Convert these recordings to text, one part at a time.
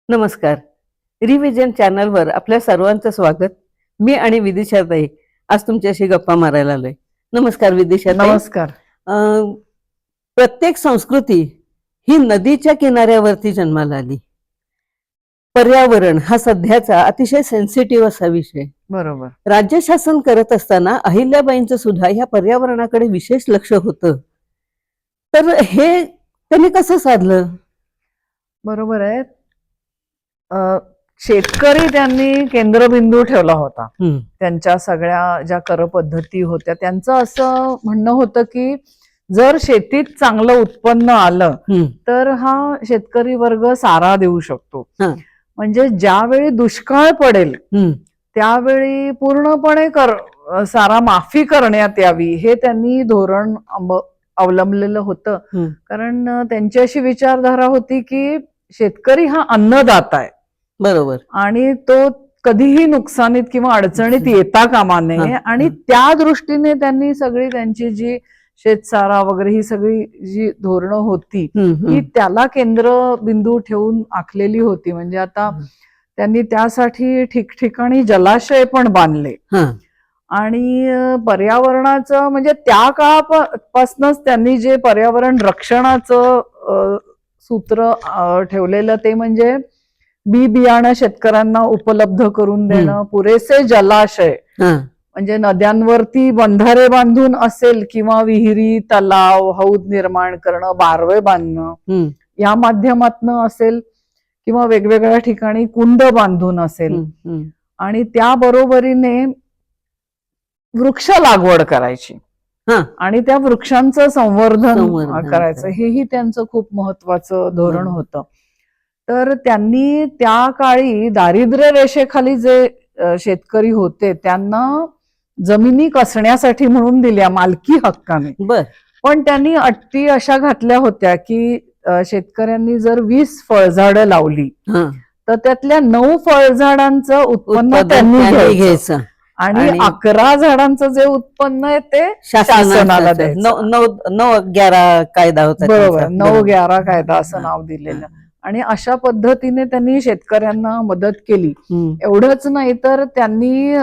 नमस्कार. रिव्हिजन चॅनलवर आपल्या सर्वांचं स्वागत. मी आणि विदिशाताई आज तुमच्याशी गप्पा मारायला आलोय. नमस्कार विदिशाताई. नमस्कार. प्रत्येक संस्कृती ही नदीच्या किनाऱ्यावरती जन्माला आली. पर्यावरण हा सध्याचा अतिशय सेन्सिटिव्ह असा विषय. बरोबर. राज्य शासन करत असताना अहिल्याबाईंचं सुद्धा या पर्यावरणाकडे विशेष लक्ष होतं. तर हे त्यांनी कसं साधलं? बरोबर आहे. शेतकरी त्यांनी केंद्रबिंदू ठेवला होता. त्यांच्या सगळ्या ज्या कर पद्धती होत्या त्यांचं असं म्हणणं होतं की जर शेतीत चांगलं उत्पन्न आलं तर हा शेतकरी वर्ग सारा देऊ शकतो. म्हणजे ज्यावेळी दुष्काळ पडेल त्यावेळी पूर्णपणे सारा माफी करण्यात यावी हे त्यांनी धोरण अवलंबलेलं होतं. कारण त्यांची अशी विचारधारा होती की शेतकरी हा अन्नदाता आहे. बरोबर. आणि तो कधीही नुकसानीत किंवा अडचणीत येता कामा नये. आणि त्या दृष्टीने त्यांनी सगळी त्यांची जी शेतसारा वगैरे ही सगळी जी धोरणं होती ही त्याला केंद्रबिंदू ठेवून आखलेली होती. म्हणजे आता त्यांनी त्यासाठी ठिकठिकाणी जलाशय पण बांधले. आणि पर्यावरणाचं म्हणजे त्या काळापासूनच त्यांनी जे पर्यावरण रक्षणाचं सूत्र ठेवलेलं ते म्हणजे बी बियाणं शेतकऱ्यांना उपलब्ध करून देणं, पुरेसे जलाशय म्हणजे नद्यांवरती बंधारे बांधून असेल किंवा विहिरी, तलाव, हौद निर्माण करणं, बारवे बांधणं या माध्यमातनं असेल किंवा वेगवेगळ्या ठिकाणी कुंड बांधून असेल. आणि त्या बरोबरीने वृक्ष लागवड करायची आणि त्या वृक्षांचं संवर्धन करायचं हेही त्यांचं खूप महत्वाचं धोरण होतं. तर त्यांनी त्या काळी दारिद्र्य रेषेखाली जे शेतकरी होते त्यांना जमिनी कसण्यासाठी म्हणून दिल्या मालकी हक्काने. पण त्यांनी अटी अशा घातल्या होत्या की शेतकऱ्यांनी जर 20 फळझाडं लावली तर त्यातल्या 9 फळझाडांचं उत्पन्न त्यांनी घ्यायचं आणि 11 झाडांचं जे उत्पन्न आहे ते शासनाला द्यायचं. 9-11 कायदा होता. बरोबर. 9-11 कायदा असं नाव दिलेलं. आणि अशा पद्धतीने त्यांनी शेतकऱ्यांना मदत केली. एवढंच नाही तर त्यांनी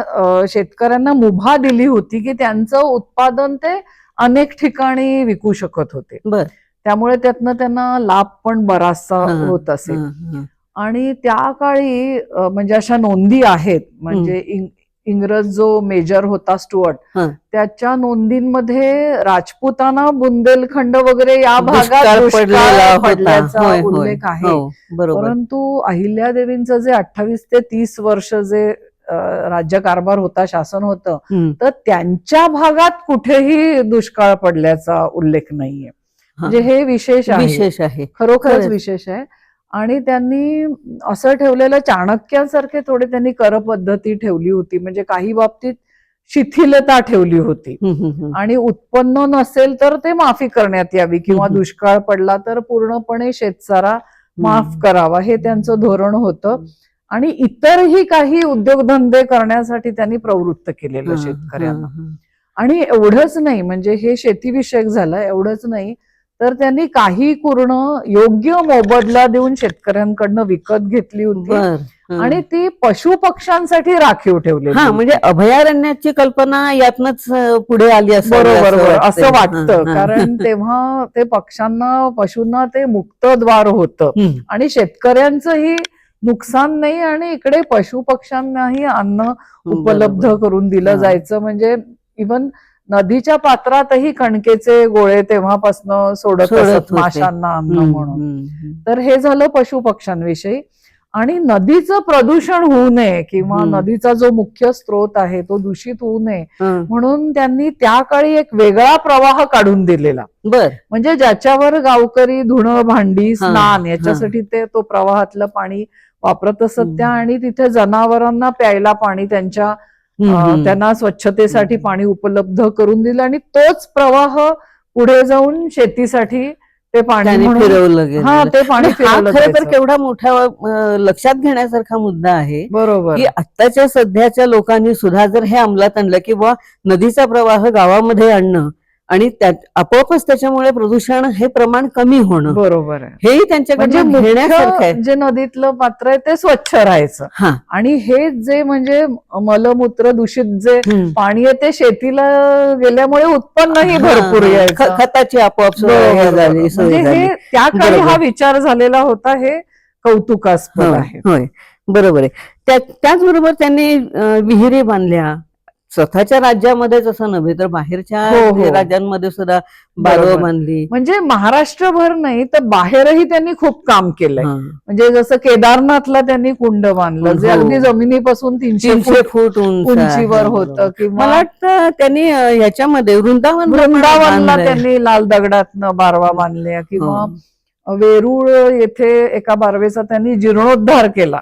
शेतकऱ्यांना मुभा दिली होती की त्यांचं उत्पादन ते अनेक ठिकाणी विकू शकत होते. त्यामुळे त्यातनं त्यांना लाभ पण बराचसा होत असेल. आणि त्या काळी म्हणजे अशा नोंदी आहेत. म्हणजे इंग्रज जो मेजर होता स्टुअर्ट त्याच्या नोंदींमध्ये राजपुताना, बुंदेलखंड वगैरे या भागात दुष्काळ पडल्याचा उल्लेख आहे. परंतु अहिल्यादेवींचं जे 28 ते 30 वर्ष जे राज्यकारभार होता, शासन होतं, तर त्यांच्या भागात कुठेही दुष्काळ पडल्याचा उल्लेख नाहीये. म्हणजे हे विशेष आहे, खरोखरच विशेष आहे. आणि त्यांनी असं ठेवलेलं चाणक्यासारखे थोडे त्यांनी कर पद्धती ठेवली होती. म्हणजे काही बाबतीत शिथिलता ठेवली होती. आणि उत्पन्न नसेल तर ते माफी करण्यात यावी किंवा दुष्काळ पडला तर पूर्णपणे शेतसारा माफ करावा हे त्यांचं धोरण होतं. आणि इतरही काही उद्योगधंदे करण्यासाठी त्यांनी प्रवृत्त केलेलं शेतकऱ्यांना. आणि एवढंच नाही म्हणजे हे शेतीविषयक झालं, एवढंच नाही तर त्यांनी काही पूर्ण योग्य मोबदला देऊन शेतकऱ्यांकडनं विकत घेतली होती. आणि ती पशु पक्ष्यांसाठी राखीव ठेवली. म्हणजे अभयारण्याची कल्पना यातनच पुढे आली असं. बरोबर असं वाटतं. कारण तेव्हा ते पक्ष्यांना, पशूंना ते मुक्त द्वार होतं आणि शेतकऱ्यांचंही नुकसान नाही आणि इकडे पशु पक्ष्यांनाही अन्न उपलब्ध करून दिलं जायचं. म्हणजे इव्हन नदीच्या पात्रातही कणकेचे गोळे तेव्हापासून सोडत असत माशांना अन्न म्हणून. तर हे झालं पशु पक्ष्यांविषयी. आणि नदीचं प्रदूषण होऊ नये किंवा नदीचा जो मुख्य स्रोत आहे तो दूषित होऊ नये म्हणून त्यांनी त्या काळी एक वेगळा प्रवाह काढून दिलेला. म्हणजे ज्याच्यावर गावकरी धुणं, भांडी, स्नान याच्यासाठी ते तो प्रवाहातलं पाणी वापरत असत त्या. आणि तिथे जनावरांना प्यायला पाणी त्यांना स्वच्छतेसाठी पाणी उपलब्ध करून दिलं. आणि तोच प्रवाह पुढे जाऊन शेतीसाठी ते पाणी फिरवलं गेलं. ते पाणी खरं तर केवढा मोठा लक्षात घेण्यासारखा मुद्दा आहे. बरोबर. की आत्ताच्या सध्याच्या लोकांनी सुद्धा जर हे अंमलात आणलं की नदीचा प्रवाह गावामध्ये आणणं आणि त्यात आपोआपच त्याच्यामुळे प्रदूषण हे प्रमाण कमी होणं, बरोबर आहे. हेही म्हणजे त्यांच्याकडे घेण्यासारखं आहे. जे नदीतलं पात्र आहे ते स्वच्छ राहायचं, हा आणि हे जे म्हणजे मलमूत्र दूषित जे पाणी आहे ते शेतीला गेल्यामुळे उत्पन्नही भरपूर यायचं. खताची आपोआप सोय बरोबर, झाली, बरोबर. सोय म्हणजे झाली. हे त्या काळी बरोबर. हा विचार झालेला होता, हे कौतुकास्पद होय आहे. होय, बरोबर आहे. त्याचबरोबर त्यांनी विहिरी बांधल्या स्वतःच्या राज्यामध्येच असं नव्हे तर बाहेरच्या हो. राज्यांमध्ये सुद्धा बारव बरोबर. बांधली. म्हणजे महाराष्ट्रभर नाही तर बाहेरही त्यांनी खूप काम केलंय. हा. म्हणजे जसं केदारनाथला त्यांनी कुंड बांधलं, जे हो. अगदी जमिनीपासून 300 फूट उंचीवर आहे, होतं. बरोबर. किंवा मला वाटतं त्यांनी ह्याच्यामध्ये वृंदावनला त्यांनी लाल दगडातनं बारवा बांधल्या, किंवा हो. वेरूळ येथे एका बारवेचा त्यांनी जीर्णोद्धार केला.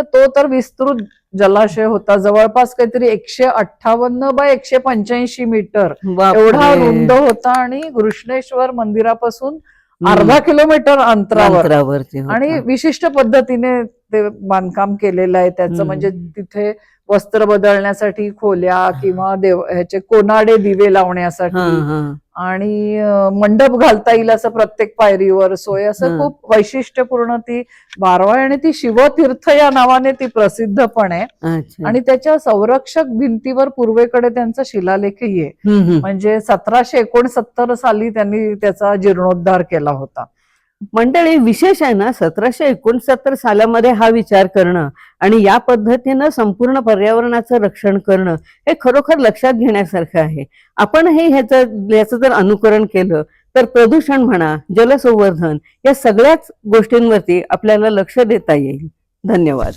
तो तर विस्तृत जलाशय होता, जवळपास काहीतरी 158 बाय 185 मीटर एवढा रुंद होता, आणि घृष्णेश्वर मंदिरापासून अर्धा किलोमीटर अंतरावरती, आणि विशिष्ट पद्धतीने ते बांधकाम केलेलं आहे त्याचं. म्हणजे तिथे वस्त्र बदलण्यासाठी खोल्या, किंवा ह्याचे कोनाडे दिवे लावण्यासाठी, आणि मंडप घालता येईल असं प्रत्येक पायरीवर सोय, असं खूप वैशिष्ट्यपूर्ण ती बारवा आहे. आणि ती शिवतीर्थ या नावाने ती प्रसिद्ध पण आहे. आणि त्याच्या संरक्षक भिंतीवर पूर्वेकडे त्यांचा शिलालेखही आहे. म्हणजे 1769 साली त्यांनी त्याचा जीर्णोद्धार केला होता. मंडळी, विशेष आहे ना, 1769 सालामध्ये हा विचार करणं आणि या पद्धतीनं संपूर्ण पर्यावरणाचं रक्षण करणं हे खरोखर लक्षात घेण्यासारखं आहे. आपणही ह्याचं जर अनुकरण केलं तर प्रदूषण म्हणा, जलसंवर्धन या सगळ्याच गोष्टींवरती आपल्याला लक्ष देता येईल. धन्यवाद.